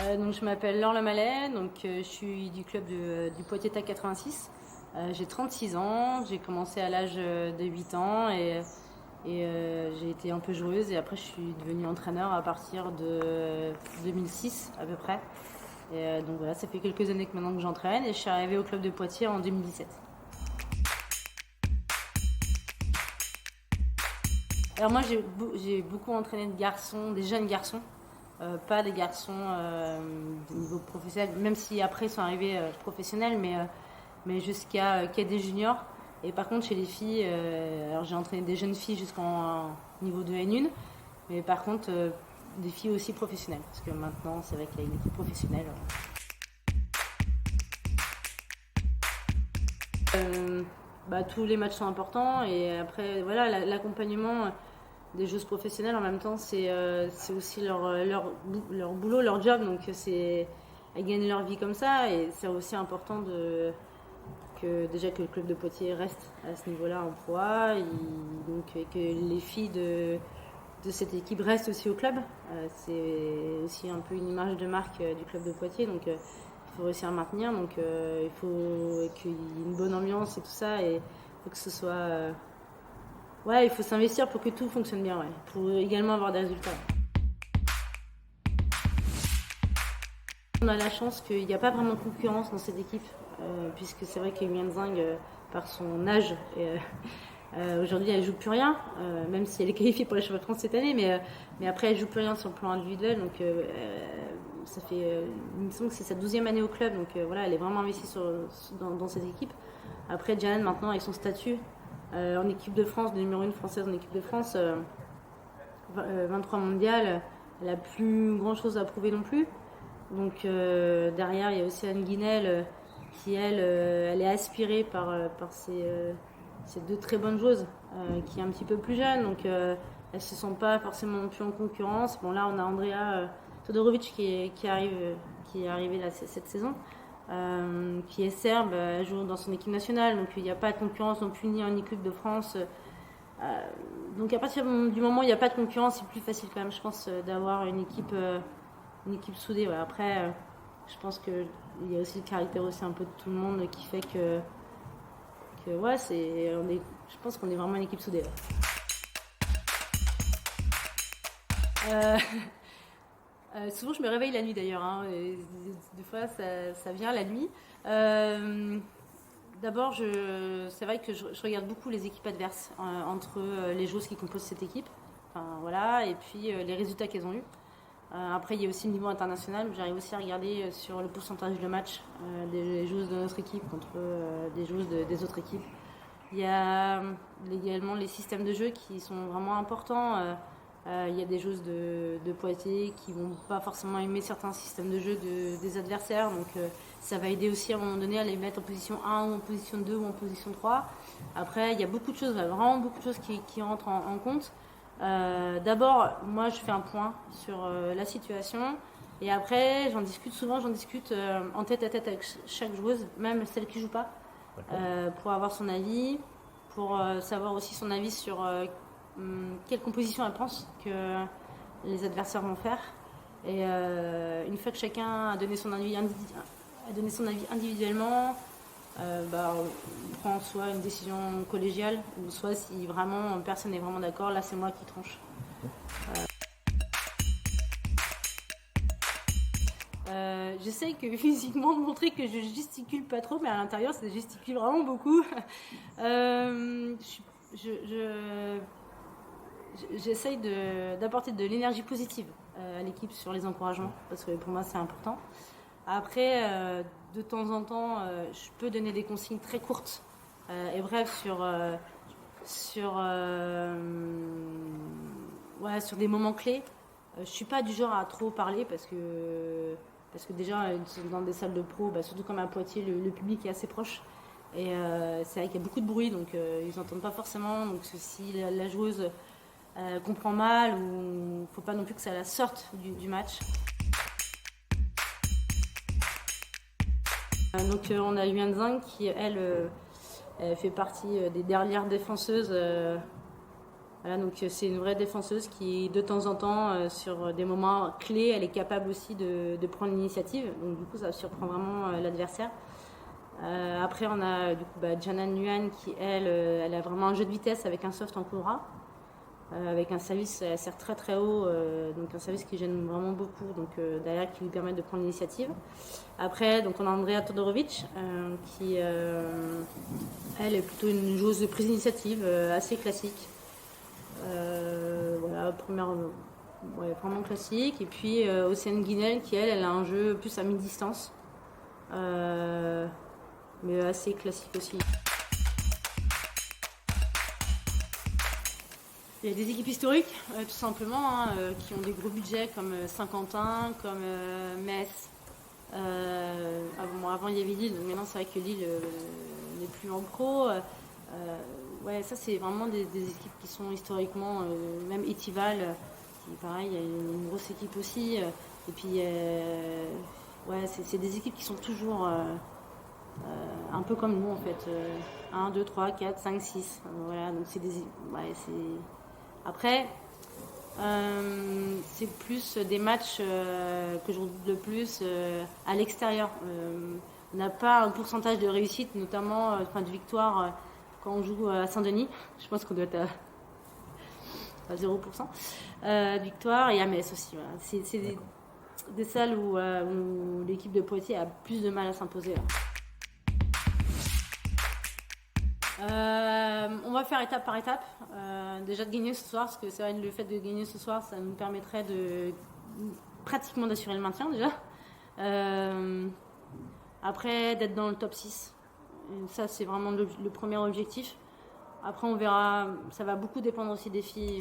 Donc je m'appelle Laure Lemallet, je suis du club du Poitiers TAC 86. J'ai 36 ans, j'ai commencé à l'âge de 8 ans et j'ai été un peu joueuse et après je suis devenue entraîneur à partir de 2006 à peu près. Donc voilà, ça fait quelques années que maintenant que j'entraîne et je suis arrivée au club de Poitiers en 2017. Alors moi j'ai beaucoup entraîné de garçons, des jeunes garçons. Pas des garçons de niveau professionnel, même si après ils sont arrivés professionnels, mais jusqu'à des juniors. Et par contre, chez les filles, alors j'ai entraîné des jeunes filles jusqu'en niveau de N1, mais par contre, des filles aussi professionnelles, parce que maintenant, c'est vrai qu'il y a une équipe professionnelle. Tous les matchs sont importants, et après, voilà, l'accompagnement des joueuses professionnelles en même temps, c'est aussi leur boulot, leur job, donc elles gagnent leur vie comme ça, et c'est aussi important déjà que le club de Poitiers reste à ce niveau-là en Pro A, et que les filles de cette équipe restent aussi au club. C'est aussi un peu une image de marque du club de Poitiers, donc il faut réussir à maintenir, donc il faut qu'il y ait une bonne ambiance et tout ça, et il faut que ce soit... il faut s'investir pour que tout fonctionne bien, pour également avoir des résultats. On a la chance qu'il n'y a pas vraiment de concurrence dans cette équipe, puisque c'est vrai que Yuan Zhang, par son âge, aujourd'hui elle joue plus rien, même si elle est qualifiée pour les championnats de France cette année, mais après elle joue plus rien sur le plan individuel, donc ça fait, il me semble que c'est sa 12e année au club, donc voilà, elle est vraiment investie dans cette équipe. Après Janet maintenant avec son statut en équipe de France, de numéro 1 française en équipe de France, 23 mondiales, elle a plus grand chose à prouver non plus. Donc derrière, il y a aussi Anne Guinel qui, elle est aspirée par ces deux très bonnes joueuses, qui est un petit peu plus jeune. Donc elles ne se sentent pas forcément non plus en concurrence. Bon, là, on a Andrea Todorovic qui est arrivée là, cette saison, qui est serbe, elle joue dans son équipe nationale. Donc il n'y a pas de concurrence non plus ni en équipe de France. Donc à partir du moment où il n'y a pas de concurrence, c'est plus facile quand même, je pense, d'avoir une équipe soudée. Ouais. Après, je pense qu'il y a aussi le caractère aussi un peu de tout le monde qui fait que je pense qu'on est vraiment une équipe soudée. Ouais. Souvent, je me réveille la nuit d'ailleurs. Hein, des fois, ça vient la nuit. D'abord, c'est vrai que je regarde beaucoup les équipes adverses entre les joueuses qui composent cette équipe. Enfin, voilà, et puis les résultats qu'elles ont eus. Après, il y a aussi le niveau international. J'arrive aussi à regarder sur le pourcentage de match des joueuses de notre équipe contre des joueuses des autres équipes. Il y a également les systèmes de jeu qui sont vraiment importants. Il y a des joueuses de Poitiers qui vont pas forcément aimer certains systèmes de jeu des adversaires. Donc ça va aider aussi à un moment donné à les mettre en position 1 ou en position 2 ou en position 3. Après, il y a beaucoup de choses, vraiment beaucoup de choses qui rentrent en compte. D'abord, moi je fais un point sur la situation et après j'en discute en tête à tête avec chaque joueuse, même celle qui joue pas, pour avoir son avis, pour savoir aussi son avis sur quelle composition elle pense que les adversaires vont faire. Et une fois que chacun a donné son avis individuellement, on prend soit une décision collégiale, ou soit si vraiment personne n'est vraiment d'accord, là c'est moi qui tranche. J'essaye physiquement de montrer que je gesticule pas trop, mais à l'intérieur ça gesticule vraiment beaucoup. J'essaye d'apporter de l'énergie positive à l'équipe sur les encouragements, parce que pour moi c'est important. Après, de temps en temps, je peux donner des consignes très courtes et brèves sur des moments clés. Je suis pas du genre à trop parler parce que déjà dans des salles de pro, surtout comme à Poitiers, le public est assez proche et c'est vrai qu'il y a beaucoup de bruit, donc ils n'entendent pas forcément. Donc si la joueuse comprend mal, ou faut pas non plus que ça la sorte du match. Donc on a Yuan Zhang qui, elle fait partie des dernières défenseuses Voilà, donc c'est une vraie défenseuse qui, de temps en temps, sur des moments clés, elle est capable aussi de prendre l'initiative. Donc du coup, ça surprend vraiment l'adversaire. Après, on a du coup Jana Nguyen qui, elle a vraiment un jeu de vitesse avec un soft en coup droit. Avec un service, elle sert très très haut, donc un service qui gêne vraiment beaucoup, donc derrière qui lui permet de prendre l'initiative. Après, donc on a Andrea Todorovic qui, elle est plutôt une joueuse de prise d'initiative assez classique. Voilà, première, ouais, vraiment classique. Et puis Océane Guinel qui, elle a un jeu plus à mi-distance, mais assez classique aussi. Il y a des équipes historiques, tout simplement, hein, qui ont des gros budgets comme Saint-Quentin, comme Metz. Avant, il y avait Lille, donc maintenant c'est vrai que Lille n'est plus en pro. Ouais, ça c'est vraiment des équipes qui sont historiquement, même Etival, qui pareil, il y a une grosse équipe aussi. Et puis, ouais, c'est des équipes qui sont toujours un peu comme nous en fait. 1, 2, 3, 4, 5, 6. Voilà, donc c'est des. Ouais, c'est. Après, c'est plus des matchs que je redoute le plus à l'extérieur. On n'a pas un pourcentage de réussite, notamment de victoire quand on joue à Saint-Denis. Je pense qu'on doit être à 0% de victoire. Et à Metz aussi. Voilà. C'est des salles où l'équipe de Poitiers a plus de mal à s'imposer. On va faire étape par étape. Déjà de gagner ce soir, parce que c'est vrai que le fait de gagner ce soir, ça nous permettrait pratiquement d'assurer le maintien déjà. Après, d'être dans le top 6. Et ça, c'est vraiment le premier objectif. Après, on verra. Ça va beaucoup dépendre aussi des filles.